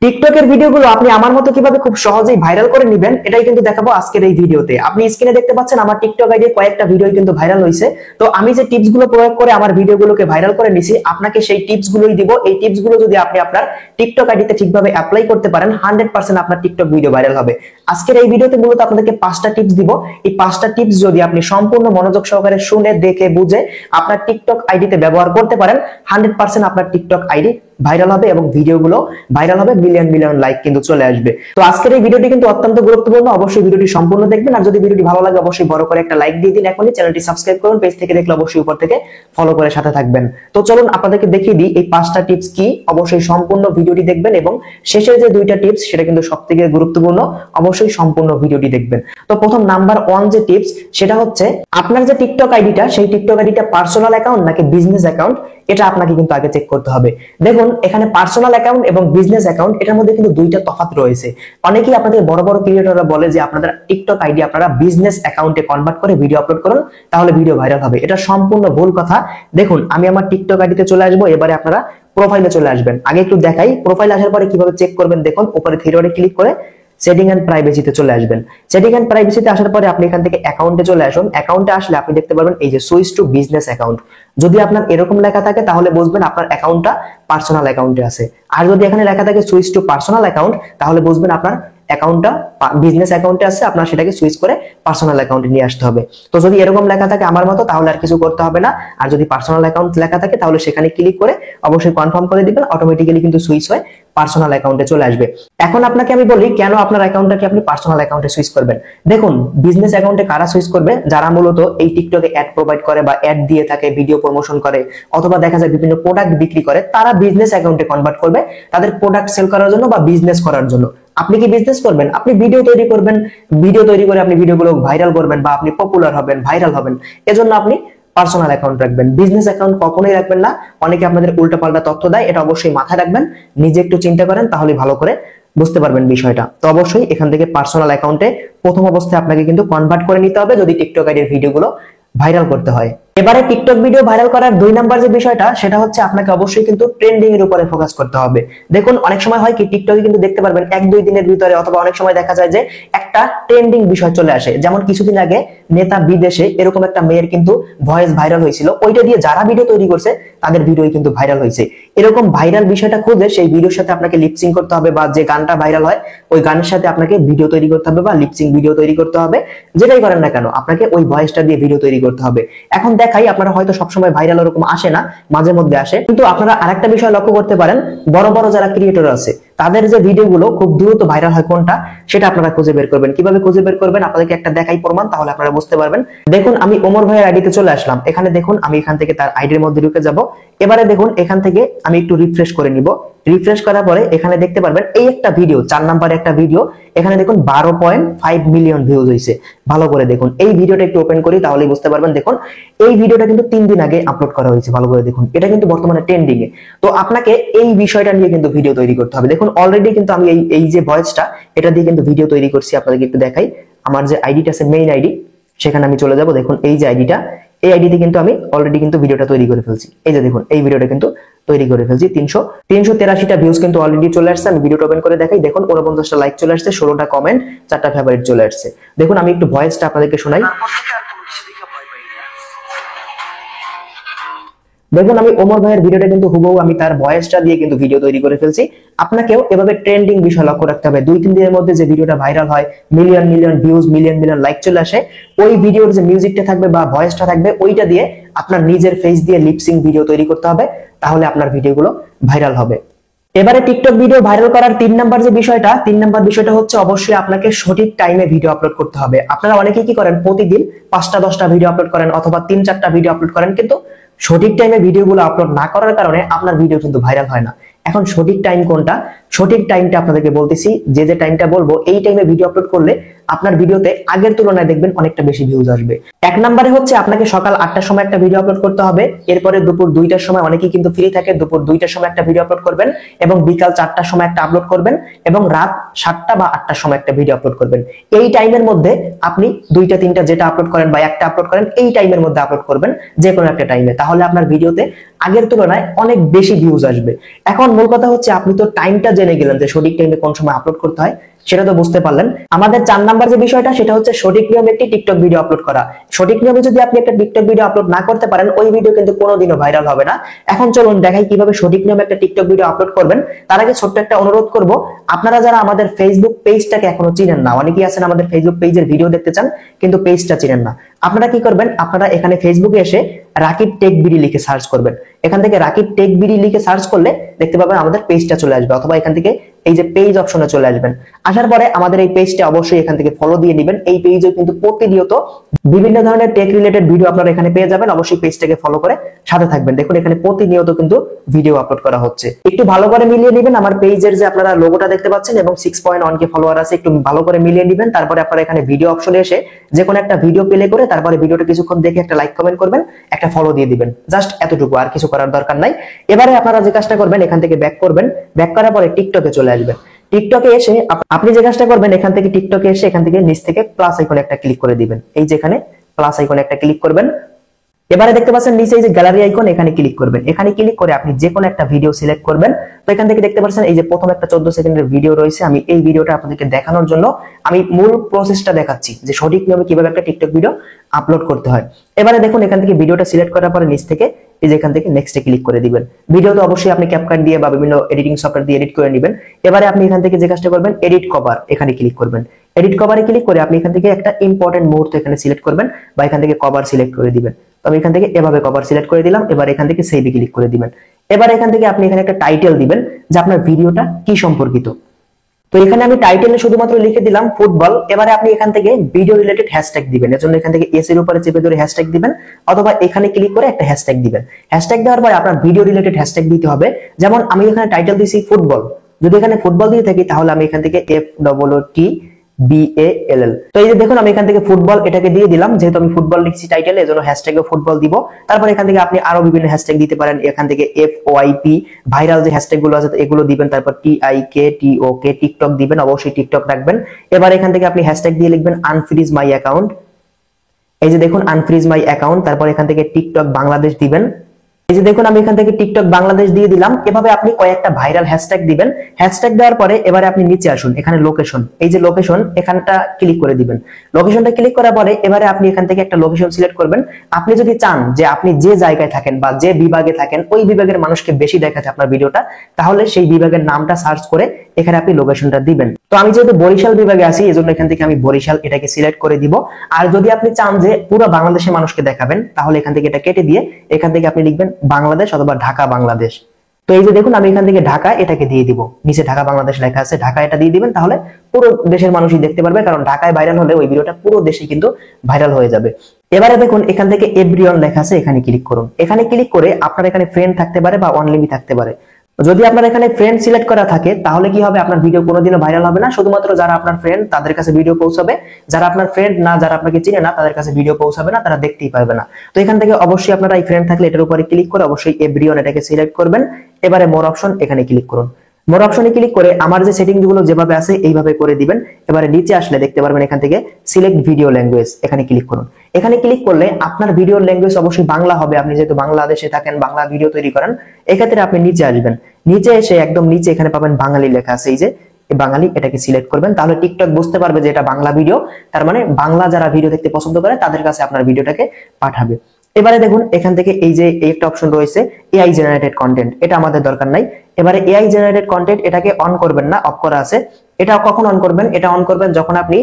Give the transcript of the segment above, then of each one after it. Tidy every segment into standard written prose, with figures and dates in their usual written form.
টিকটকের ভিডিওগুলো আপনি আমার মতো কিভাবে খুব সহজেই ভাইরাল করে নেবেন এটাই কিন্তু দেখাবো আজকের এই ভিডিওতে। আপনি স্ক্রিনে দেখতে পাচ্ছেন আমার টিকটক আইডি কয়েকটা ভিডিও কিন্তু ভাইরাল হয়েছে। তো আমি যে টিপস গুলো প্রয়োগ করে আমার ভিডিওগুলোকে ভাইরাল করে নিছি, আপনাকে সেই টিপস গুলোই দিব। এই টিপস গুলো যদি আপনি আপনার টিকটক আইডিতে ঠিকভাবে অ্যাপ্লাই করতে পারেন 100% আপনার টিকটক ভিডিও ভাইরাল হবে। আজকের এই ভিডিওতে মূলত আপনাদেরকে 5টা টিপস দিব। এই 5টা টিপস যদি আপনি সম্পূর্ণ মনোযোগ সহকারে শুনে দেখে বুঝে আপনার টিকটক আইডিতে ব্যবহার করতে পারেন 100% আপনার টিকটক আইডি ভাইরাল হবে এবং ভিডিওগুলো ভাইরাল হবে, মিলিয়ন মিলিয়ন লাইক কিন্তু চলে আসবে। তো আজকের এই ভিডিওটি কিন্তু অত্যন্ত গুরুত্বপূর্ণ, অবশ্যই ভিডিওটি সম্পূর্ণ দেখবেন। আর যদি ভিডিওটি ভালো লাগে অবশ্যই বড় করে একটা লাইক দিয়ে দিন। এখনই চ্যানেলটি সাবস্ক্রাইব করুন, পেজ থেকে দেখলে অবশ্যই উপর থেকে ফলো করে সাথে থাকবেন। তো চলুন আপনাদেরকে দেখিয়ে দিই এই 5টা টিপস কি। অবশ্যই সম্পূর্ণ ভিডিওটি দেখবেন এবং শেষের যে 2টা টিপস সেটা কিন্তু সবথেকে গুরুত্বপূর্ণ, অবশ্যই সম্পূর্ণ ভিডিওটি দেখবেন। তো প্রথম নাম্বার 1 যে টিপস সেটা হচ্ছে আপনার যে টিকটক আইডিটা সেই টিকটক আইডিটা পার্সোনাল অ্যাকাউন্ট নাকি বিজনেস অ্যাকাউন্ট এটা আপনাকে কিন্তু আগে চেক করতে হবে। দেখুন এখানে পার্সোনাল অ্যাকাউন্ট এবং বিজনেস অ্যাকাউন্ট এটার মধ্যে কিন্তু 2টা তফাৎ রয়েছে। অনেকেই আপনাদের বড় বড় ক্রিয়েটররা বলে যে আপনাদের টিকটক আইডি আপনারা বিজনেস অ্যাকাউন্টে কনভার্ট করে ভিডিও আপলোড করুন তাহলে ভিডিও ভাইরাল হবে। এটা সম্পূর্ণ ভুল কথা। দেখুন আমি আমার টিকটক আইডিতে চলে আসবো, এবারে আপনারা প্রোফাইলে চলে আসবেন। আগে একটু দেখাই প্রোফাইল আসার পরে কিভাবে চেক করবেন। দেখুন উপরে থ্রি ডটে ক্লিক করে সেটিং এন্ড প্রাইভেসিতে চলে আসবেন। সেটিং এন্ড প্রাইভেসিতে আসার পরে আপনি এখান থেকে অ্যাকাউন্টে চলে আসুন। অ্যাকাউন্টে আসলে আপনি দেখতে পারবেন এই যে সুইচ টু বিজনেস অ্যাকাউন্ট। যদি আপনার এরকম লেখা থাকে তাহলে বুঝবেন আপনার অ্যাকাউন্টটা পার্সোনাল অ্যাকাউন্টে আছে। আর যদি এখানে লেখা থাকে সুইচ টু পার্সোনাল অ্যাকাউন্ট তাহলে বুঝবেন আপনার অ্যাকাউন্টটা বিজনেস অ্যাকাউন্টে আছে, আপনার সেটাকে সুইচ করে পার্সোনাল অ্যাকাউন্টে নিয়ে আসতে হবে। তো যদি এরকম লেখা থাকে আমার মতো তাহলে আর কিছু করতে হবে না। আর যদি পার্সোনাল অ্যাকাউন্ট লেখা থাকে তাহলে সেখানে ক্লিক করে অবশ্যই কনফার্ম করে দিবেন, অটোমেটিক্যালি কিন্তু সুইচ হয়ে পার্সোনাল অ্যাকাউন্টে চলে আসবে। এখন আপনাকে আমি বলি কেন আপনার অ্যাকাউন্টটাকে আপনি পার্সোনাল অ্যাকাউন্টে সুইচ করবেন। দেখুন বিজনেস অ্যাকাউন্টে কারা সুইচ করবে? যারা মূলত এই টিকটকে অ্যাড প্রোভাইড করে বা অ্যাড দিয়ে থাকে, ভিডিও প্রমোশন করে অথবা দেখা যায় বিভিন্ন প্রোডাক্ট বিক্রি করে, তারা বিজনেস অ্যাকাউন্টে কনভার্ট করবে তাদের প্রোডাক্ট সেল করার জন্য বা বিজনেস করার জন্য। আপনি কি বিজনেস করবেন? আপনি ভিডিও তৈরি করবেন, ভিডিও তৈরি করে আপনি ভিডিওগুলো ভাইরাল করবেন বা আপনি পপুলার হবেন, ভাইরাল হবেন, এজন্য আপনি পার্সোনাল অ্যাকাউন্ট রাখবেন। বিজনেস অ্যাকাউন্ট কখনোই রাখবেন না। অনেকে আপনাদের উল্টাপাল্টা তথ্য দেয়, এটা অবশ্যই মাথায় রাখবেন। নিজে একটু চিন্তা করেন তাহলে ভালো করে বুঝতে পারবেন বিষয়টা। তো অবশ্যই এখান থেকে পার্সোনাল অ্যাকাউন্টে প্রথম অবস্থায় আপনাকে কিন্তু কনভার্ট করে নিতে হবে যদি টিকটক আইডির ভিডিওগুলো ভাইরাল করতে হয়। এবারে টিকটক ভিডিও ভাইরাল করার 2 নাম্বার যে বিষয়টা সেটা হচ্ছে আপনাকে অবশ্যই কিন্তু ট্রেন্ডিং এর উপরে ফোকাস করতে হবে। দেখুন অনেক সময় হয় কি টিকটকে কিন্তু দেখতে পারবেন 1-2 দিনের ভিতরে অথবা অনেক সময় দেখা যায় যে একটা ট্রেন্ডিং বিষয় চলে আসে। যেমন কিছুদিন আগে নেতা বিদেশে এরকম একটা মেয়ের কিন্তু ভয়েস ভাইরাল হয়েছিল, ওইটা দিয়ে যারা ভিডিও তৈরি করছে তাদের ভিডিও কিন্তু ভাইরাল হয়েছে। এরকম ভাইরাল বিষয়টা খুঁজে সেই ভিডিওর সাথে আপনাকে লিপসিং করতে হবে বা যে গানটা ভাইরাল হয় ওই গানের সাথে আপনাকে ভিডিও তৈরি করতে হবে বা লিপসিং ভিডিও তৈরি করতে হবে। যেটাই করেন না কেন আপনাকে ওই ভয়েসটা দিয়ে ভিডিও তৈরি করতে হবে। এখন দেখাই আপনারা হয়তো সবসময় ভাইরাল এরকম আসে না, মাঝে মধ্যে আসে, কিন্তু আপনারা আরেকটা বিষয় লক্ষ্য করতে পারেন, বড় বড় যারা ক্রিয়েটর আছে তাদের যে ভিডিওগুলো খুব দ্রুত ভাইরাল হয় কোনটা সেটা আপনারা খুঁজে বের করবেন। কিভাবে খুঁজে বের করবেন আপনাদেরকে একটা দেখাই প্রমাণ, তাহলে আপনারা বুঝতে পারবেন। দেখুন আমি ওমর ভাইয়ের আইডিতে চলে আসলাম। এখানে দেখুন আমি এখান থেকে তার আইডির মধ্যে ঢুকে যাব। এবারে দেখুন এখান থেকে আমি একটু রিফ্রেশ করে নিব। রিফ্রেশ করার পরে এখানে দেখতে পারবেন এই একটা ভিডিও 4 নাম্বারে একটা ভিডিও, এখানে দেখুন 12.5 মিলিয়ন ভিউজ হয়েছে। ভালো করে দেখুন এই ভিডিওটা একটু ওপেন করি তাহলেই বুঝতে পারবেন। দেখুন এই ভিডিওটা কিন্তু 3 দিন আগে আপলোড করা হয়েছে। ভালো করে দেখুন এটা কিন্তু বর্তমানে ট্রেন্ডিং এ। তো আপনাকে এই বিষয়টা নিয়ে কিন্তু ভিডিও তৈরি করতে হবে। দেখুন অলরেডি কিন্তু আমি এই যে ভয়েসটা এটা দিয়ে কিন্তু ভিডিও তৈরি করছি। আপনাদেরকে একটু দেখাই, আমার যে আইডিটা আছে মেইন আইডি সেখানে আমি চলে যাব। দেখুন এই যে আইডিটা, এই আইডিতে কিন্তু আমি অলরেডি কিন্তু ভিডিওটা তৈরি করে ফেলছি। এই যে দেখুন এই ভিডিওটা কিন্তু তৈরি করে ফেলছি। 383টা ভিউজ কিন্তু অলরেডি চলে আসছে। আমি ভিডিওটা ওপেন করে দেখাই। দেখুন 49টা লাইক চলে আসছে, 16টা কমেন্ট, 4টা ফেভারিট চলে আসছে। দেখুন আমি একটু ভয়েসটা আপনাদেরকে শোনাই। দেখুন আমি ওমর ভাইয়ের ভিডিওটা কিন্তু হুবহু আমি তার ভয়েসটা দিয়ে কিন্তু ভিডিও তৈরি করে ফেলছি। আপনাকেও এভাবে ট্রেন্ডিং বিষয় লক্ষ্য রাখতে হবে। 2-3 দিনের মধ্যে যে ভিডিওটা ভাইরাল হয়, million million views, million million like চলে আসে, ওই ভিডিওর যে মিউজিকটা থাকবে বা ভয়েসটা থাকবে ওইটা দিয়ে আপনার নিজের ফেস দিয়ে লিপসিং ভিডিও তৈরি করতে হবে, তাহলে আপনার ভিডিওগুলো ভাইরাল হবে। এবারে টিকটক ভিডিও ভাইরাল করার 3 নাম্বার যে বিষয়টা, 3 নাম্বার বিষয়টা হচ্ছে অবশ্যই আপনাকে সঠিক টাইমে ভিডিও আপলোড করতে হবে। আপনারা অনেকেই কি করেন প্রতিদিন 5টা-10টা ভিডিও আপলোড করেন অথবা 3-4টা ভিডিও আপলোড করেন, কিন্তু সঠিক টাইমে ভিডিওগুলো আপলোড না করার কারণে আপনার ভিডিও কিন্তু ভাইরাল হয় না। এখন সঠিক টাইম কোনটা? সঠিক টাইমটা আপনাদেরকে বলতেছি। যে টাইমটা বলবো এই টাইমে ভিডিও আপলোড করলে আপনার ভিডিওতে আগের তুলনায় দেখবেন অনেকটা বেশি ভিউজ আসবে। এক নম্বরে হচ্ছে আপনাকে সকাল 8টার সময় একটা ভিডিও আপলোড করতে হবে, এরপরে দুপুর 2টার সময় অনেকেই কিন্তু ফ্রি থাকে, দুপুর 2টার সময় একটা ভিডিও আপলোড করবেন, এবং বিকাল 4টার সময় একটা আপলোড করবেন, এবং রাত 7টা বা 8টার সময় একটা ভিডিও আপলোড করবেন। এই টাইমের মধ্যে আপনি 2টা 3টা যেটা আপলোড করেন বা একটা আপলোড করেন, এই টাইমের মধ্যে আপলোড করবেন যে কোনো একটা টাইমে, তাহলে আপনার ভিডিওতে আগের তুলনায় অনেক বেশি ভিউজ আসবে। এখন মূল কথা হচ্ছে আপনি তো টাইমটা জেনে গেলেন যে সঠিক টাইমে কোন সময় আপলোড করতে হয়, সেটা তো বুঝতে পারলেন। আমাদের 4 নাম্বার যে বিষয়টা সেটা হচ্ছে সঠিক নিয়মে একটি টিকটক ভিডিও আপলোড করা। সঠিক নিয়মে যদি আপনি একটা টিকটক ভিডিও আপলোড না করতে পারেন, ওই ভিডিও কিন্তু কোনোদিনও ভাইরাল হবে না। এখন চলুন দেখাই কিভাবে সঠিক নিয়মে একটা টিকটক ভিডিও আপলোড করবেন। তার আগে ছোট্ট একটা অনুরোধ করব, আপনারা যারা আমাদের ফেসবুক পেজটাকে এখনো চিনেন না, অনেকেই আছেন আমাদের ফেসবুক পেজের ভিডিও দেখতে চান কিন্তু পেজটা চিনেন না, আপনারা কি করবেন, আপনারা এখানে ফেসবুকে এসে রাকিব টেক বিডি লিখে সার্চ করবেন। এখান থেকে রাকিব টেক বিডি লিখে সার্চ করলে দেখতে পাবেন আমাদের পেজটা চলে আসবে, অথবা এখান থেকে এই যে পেজ অপশনে চলে আসবেন। আসার পরে আমাদের এই পেজটা অবশ্যই এখান থেকে ফলো দিয়ে দিবেন। এই পেজে কিন্তু প্রতিনিয়ত বিভিন্ন ধরনের টেক রিলেটেড ভিডিও আপনারা এখানে পেয়ে যাবেন। অবশ্যই পেজটাকে ফলো করে সাথে থাকবেন। দেখুন এখানে প্রতিনিয়ত কিন্তু ভিডিও আপলোড করা হচ্ছে। একটু ভালো করে মিলিয়ে নেবেন আমার পেজের যে আপনারা লোগোটা দেখতে পাচ্ছেন এবং 6.1k ফলোয়ার আছে, একটু ভালো করে মিলিয়ে নেবেন। তারপরে আপনারা এখানে ভিডিও অপশনে এসে যে কোনো একটা ভিডিও প্লে করে তারপরে ভিডিওটা কিছুক্ষণ দেখে একটা লাইক কমেন্ট করবেন, একটা ফলো দিয়ে দিবেন। জাস্ট এতটুকু, আর কিছু করার দরকার নাই। এবারে আপনারা যে কাজটা করবেন, এখান থেকে ব্যাক করবেন, ব্যাক করার পরে টিকটকে চলে আসবেন। টিকটকে এসে আপনি যে কাজটা করবেন, এখান থেকে টিকটকে এসে এখান থেকে নিচ থেকে প্লাস আইকনে একটা ক্লিক করে দিবেন। এই যে এখানে প্লাস আইকনে একটা ক্লিক করবেন। এবারে দেখতে পাচ্ছেন নিচে এই যে গ্যালারি আইকন, এখানে ক্লিক করবেন। এখানে ক্লিক করে আপনি যে কোনো একটা ভিডিও সিলেক্ট করবেন। তো এখান থেকে দেখতে পাচ্ছেন এই যে প্রথম একটা 14 সেকেন্ডের ভিডিও রয়েছে। আমি এই ভিডিওটা আপনাদেরকে দেখানোর জন্য আমি মূল প্রসেসটা দেখাচ্ছি যে সঠিক নিয়মে কিভাবে একটা টিকটক ভিডিও আপলোড করতে হয়। এবারে দেখুন এখান থেকে ভিডিওটা সিলেক্ট করার পরে নিচ থেকে এই যে এখান থেকে নেক্সটে ক্লিক করে দিবেন। ভিডিও তো অবশ্যই আপনি ক্যাপকাট দিয়ে বা বিভিন্ন এডিটিং সফটওয়্যার দিয়ে এডিট করে নেবেন। এবারে আপনি এখান থেকে যে কাজটা করবেন, এডিট কভার, এখানে ক্লিক করবেন। এডিট কভারে ক্লিক করে আপনি এখান থেকে একটা ইম্পর্টেন্ট মুহূর্ত এখানে সিলেক্ট করবেন বা এখান থেকে কভার সিলেক্ট করে দিবেন। তো আমি এখান থেকে এভাবে কভার সিলেক্ট করে দিলাম। এবার এখান থেকে সেভে ক্লিক করে দিবেন। এবার এখান থেকে আপনি এখানে একটা টাইটেল দিবেন যে আপনার ভিডিওটা কি সম্পর্কিত। তো এখানে আমি টাইটেলে শুধুমাত্র লিখে দিলাম ফুটবল। এবারে আপনি এখান থেকে ভিডিও রিলেটেড হ্যাশট্যাগ দিবেন। এর জন্য এখান থেকে এস এর উপরে চেপে ধরে হ্যাশট্যাগ দিবেন, অথবা এখানে ক্লিক করে একটা হ্যাশট্যাগ দিবেন। হ্যাশট্যাগ দেওয়ার পরে আপনার ভিডিও রিলেটেড হ্যাশট্যাগ দিতে হবে। যেমন আমি এখানে টাইটেল দিয়েছি ফুটবল, যদি এখানে ফুটবল দিয়ে থাকি তাহলে আমি এখান থেকে FOOTBALL। তো এই যে দেখুন আমি এখান থেকে ফুটবল এটাকে দিয়ে দিলাম, যেহেতু আমি ফুটবল লিখছি টাইটেলে, এজন্য হ্যাশট্যাগে ফুটবল দিব। তারপর এখান থেকে আপনি আরো বিভিন্ন হ্যাশট্যাগ দিতে পারেন। এখান থেকে FYP ভাইরাল যে হ্যাশট্যাগ গুলো আছে এগুলো দিবেন। তারপর TIKTOK টিকটক দিবেন, অবশ্যই টিকটক রাখবেন। এবার এখান থেকে আপনি হ্যাশট্যাগ দিয়ে লিখবেন আনফ্রিজ মাই অ্যাকাউন্ট। এই যে দেখুন আনফ্রিজ মাই অ্যাকাউন্ট। তারপর এখান থেকে টিকটক বাংলাদেশ দিবেন। এই যে দেখুন আমি এখান থেকে টিকটক বাংলাদেশ দিয়ে দিলাম। এভাবে আপনি কয়েকটা ভাইরাল হ্যাশট্যাগ দিবেন। হ্যাশট্যাগ দেওয়ার পরে এবারে আপনি নিচে আসুন, এখানে লোকেশন, এই যে লোকেশন এখানটা ক্লিক করে দিবেন। লোকেশনটা ক্লিক করার পরে এবারে আপনি এখান থেকে একটা লোকেশন সিলেক্ট করবেন। আপনি যদি চান যে আপনি যে জায়গায় থাকেন বা যে বিভাগে থাকেন ওই বিভাগের মানুষকে বেশি দেখাতে আপনার ভিডিওটা, তাহলে সেই বিভাগের নামটা সার্চ করে এখানে আপনি লোকেশনটা দিবেন। তো আমি যেহেতু বরিশাল বিভাগে আছি এজন্য এখান থেকে আমি বরিশাল এটাকে সিলেক্ট করে দিব। আর যদি আপনি চান যে পুরো বাংলাদেশের মানুষকে দেখাবেন তাহলে এখান থেকে এটা কেটে দিয়ে এখান থেকে আপনি লিখবেন বাংলাদেশ অথবা ঢাকা বাংলাদেশ। তো এই যে দেখুন আমি এখান থেকে ঢাকা এটাকে দিয়ে দিব। নিচে ঢাকা বাংলাদেশ লেখা আছে, ঢাকা এটা দিয়ে দিবেন, তাহলে পুরো দেশের মানুষই দেখতে পারবে। কারণ ঢাকায় ভাইরাল হলে ওই ভিডিওটা পুরো দেশে কিন্তু ভাইরাল হয়ে যাবে। এবারে দেখুন এখান থেকে এভরিওয়ান লেখা আছে, এখানে ক্লিক করুন। এখানে ক্লিক করে আপনার এখানে ফ্রেন্ড থাকতে পারে বা অনলিমিট থাকতে পারে। যদি আপনার এখানে ফ্রেন্ড সিলেক্ট করা থাকে তাহলে কি হবে, আপনার ভিডিও কোনোদিনও ভাইরাল হবে না। শুধুমাত্র যারা আপনার ফ্রেন্ড তাদের কাছে ভিডিও পৌঁছাবে, যারা আপনার ফ্রেন্ড না, যারা আপনাকে চিনে না তাদের কাছে ভিডিও পৌঁছাবে না, তারা দেখতেই পারবে না। তো এখান থেকে অবশ্যই আপনারা এই ফ্রেন্ড থাকলে এটার উপরে ক্লিক করে অবশ্যই এভরিওয়ান এটাকে সিলেক্ট করবেন। এবারে মোর অপশন এখানে ক্লিক করুন। মোর অপশনে ক্লিক করে আমার যে সেটিং গুলো যেভাবে আছে এইভাবে করে দিবেন। এবারে নিচে আসলে দেখতে পারবেন এখান থেকে সিলেক্ট ভিডিও ল্যাঙ্গুয়েজ, এখানে ক্লিক করুন। এখানে ক্লিক করলে আপনার ভিডিওর ল্যাঙ্গুয়েজ অবশ্যই বাংলা হবে। আপনি যেহেতু বাংলাদেশে থাকেন, বাংলা ভিডিও তৈরি করেন, এক্ষেত্রে আপনি নিচে আসবেন। নিচে এসে একদম নিচে এখানে পাবেন বাঙালি লেখা আছে, এই যে বাঙালি এটাকে সিলেক্ট করবেন। তাহলে টিকটক বুঝতে পারবে যে এটা বাংলা ভিডিও, তার মানে বাংলা যারা ভিডিও দেখতে পছন্দ করে তাদের কাছে আপনার ভিডিওটাকে পাঠাবে। এবারে দেখুন এখান থেকে এই যে একটা অপশন রয়েছে এআই জেনারেটেড কন্টেন্ট, এটা আমাদের দরকার নাই। এবারে এআই জেনারেটেড কন্টেন্ট এটাকে অন করবেন না, অফ করা আছে। এটা কখন অন করবেন, এটা অন করবেন যখন আপনি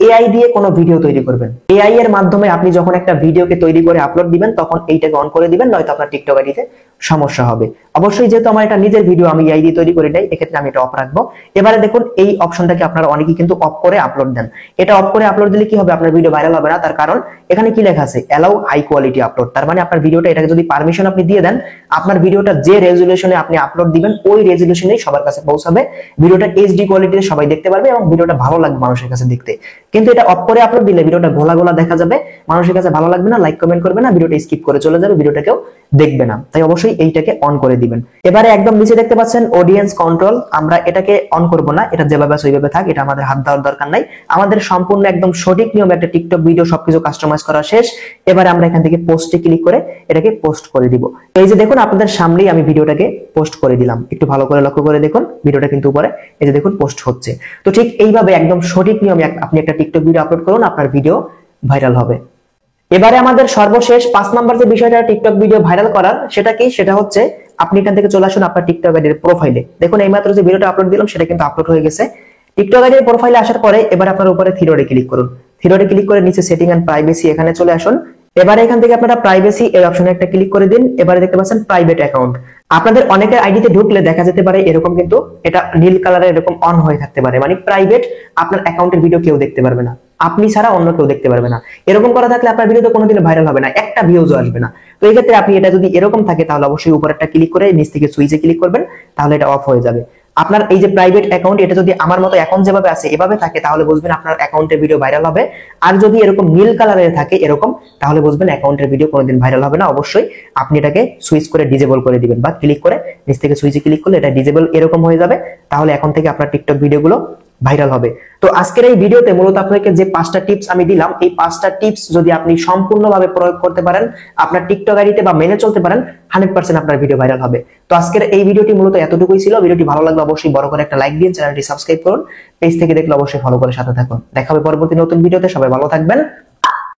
এআই দিয়ে কোনো ভিডিও তৈরি করবেন। এআই এর মাধ্যমে আপনি যখন একটা ভিডিওকে তৈরি করে আপলোড দিবেন তখন এইটাকে অন করে দিবেন, নয়তো আপনার টিকটক আইডিতে সমস্যা হবে। অবশ্যই যেহেতু আমার এটা নিজের ভিডিও, আমি এআই দিয়ে তৈরি করি নাই, এক্ষেত্রে আমি এটা অফ রাখবো। এবারে দেখুন এই অপশনটাকে আপনারা অনেকেই কিন্তু অফ করে আপলোড দেন। এটা অফ করে আপলোড দিলে কি হবে, আপনার ভিডিও ভাইরাল হবে না। তার কারণ এখানে কি লেখা আছে, অ্যালাউ হাই কোয়ালিটি আপলোড। তার মানে আপনার ভিডিওটা, এটাকে যদি পারমিশন আপনি দিয়ে দেন, আপনার ভিডিওটা যে রেজুলেশনে আপনি আপলোড দিবেন ওই রেজুলেশনেই সবার কাছে পৌঁছাবে। ভিডিওটা এইচডি কোয়ালিটিতে সবার সবাই দেখতে পারবে এবং ভিডিওটা ভালো লাগবে মানুষের কাছে দেখতে। কিন্তু এটা অফ করে আপলোড দিলে ভিডিওটা ঘোলা ঘোলা দেখা যাবে, মানুষের কাছে ভালো লাগবে না, লাইক কমেন্ট করবে না, ভিডিওটা স্কিপ করে চলে যাবে, ভিডিওটা কেউ দেখবে না। তাই অবশ্যই এইটাকে অন করে দিবেন। এবারে একদম নিচে দেখতে পাচ্ছেন অডিয়েন্স কন্ট্রোল, আমরা এটাকে অন করব না, এটা যেভাবে আছে ওইভাবে থাক, এটা আমাদের হাত দেওয়ার দরকার নাই। আমাদের সম্পূর্ণ একদম সঠিক নিয়মে একটা টিকটক ভিডিও সবকিছু কাস্টমাইজ করা শেষ। এবারে আমরা এখান থেকে পোস্টে ক্লিক করে এটাকে পোস্ট করে দিব। এই যে দেখুন আপনাদের সামনেই আমি ভিডিওটাকে পোস্ট করে দিলাম, একটু ভালো করে লক্ষ্য করে দেখুন ভিডিওটা কিন্তু উপরে এই যে দেখুন পোস্ট হচ্ছে। তো ঠিক এইভাবে একদম সঠিক নিয়মে আপনি একটা টিকটক ভিডিও আপলোড করুন, আপনার ভিডিও ভাইরাল হবে। এবারে আমাদের সর্বশেষ 5 নাম্বার যে বিষয়টা টিকটক ভিডিও ভাইরাল করার, সেটা কি, সেটা হচ্ছে আপনি এখান থেকে চলে আসুন আপনার টিকটক আইডির প্রোফাইলে। দেখুন এইমাত্র যে ভিডিওটা আপলোড দিলাম সেটা কিন্তু আপলোড হয়ে গেছে। টিকটক আইডির প্রোফাইলে আসার পরে এবার আপনার উপরে থ্রি ক্লিক করুন। থ্রি ক্লিক করে নিচে সেটিং এন্ড প্রাইভেসি এখানে চলে আসুন। এবারে এখান থেকে আপনারা প্রাইভেসি এই অপশনে একটা ক্লিক করে দিন। এবারে দেখতে পাচ্ছেন প্রাইভেট অ্যাকাউন্ট। আপনাদের অনেকের আইডিতে ঢুকলে দেখা যেতে পারে এরকম কিন্তু এটা নীল কালারে এরকম অন হয়ে থাকতে পারে, মানে প্রাইভেট, আপনার অ্যাকাউন্টের ভিডিও কেউ দেখতে পারবে না, আপনি ছাড়া অন্য কেউ দেখতে পারবে না। এরকম করা থাকলে আপনার ভিডিও তো কোনোদিন ভাইরাল হবে না, একটা ভিউজও আসবে না। তো এই ক্ষেত্রে আপনি এটা যদি এরকম থাকে তাহলে অবশ্যই উপর একটা ক্লিক করে নিচ থেকে সুইচে ক্লিক করবেন, তাহলে এটা অফ হয়ে যাবে। আপনার এই যে প্রাইভেট অ্যাকাউন্ট, এটা যদি আমার মতো অ্যাকাউন্ট যেভাবে আছে এভাবে থাকে তাহলে বুঝবেন আপনার অ্যাকাউন্টের ভিডিও ভাইরাল হবে। আর যদি এরকম নীল কালারের থাকে এরকম, তাহলে বুঝবেন অ্যাকাউন্টের ভিডিও কোনোদিন ভাইরাল হবে না। অবশ্যই আপনি এটাকে সুইচ করে ডিজেবল করে দিবেন, বা ক্লিক করে নিচ থেকে সুইচে ক্লিক করলে এটা ডিজেবল এরকম হয়ে যাবে। তাহলে এখন থেকে আপনার টিকটক ভিডিওগুলো ভাইরাল হবে। তো আজকের এই ভিডিওতে মূলত আপনাকে যে 5টা টিপস আমি দিলাম, এই 5টা টিপস যদি আপনি সম্পূর্ণভাবে প্রয়োগ করতে পারেন আপনার টিকটক আইডিতে বা মেনে চলতে পারেন, 100% আপনার ভিডিও ভাইরাল হবে। তো আজকের এই ভিডিওটি মূলত এতটুকুই ছিল। ভিডিওটি ভালো লাগলে অবশ্যই বড় করে একটা লাইক দিন, চ্যানেলটি সাবস্ক্রাইব করুন, পেজ থেকে দেখলে অবশ্যই ফলো করে সাথে থাকুন। দেখা হবে পরবর্তী নতুন ভিডিওতে। সবাই ভালো থাকবেন।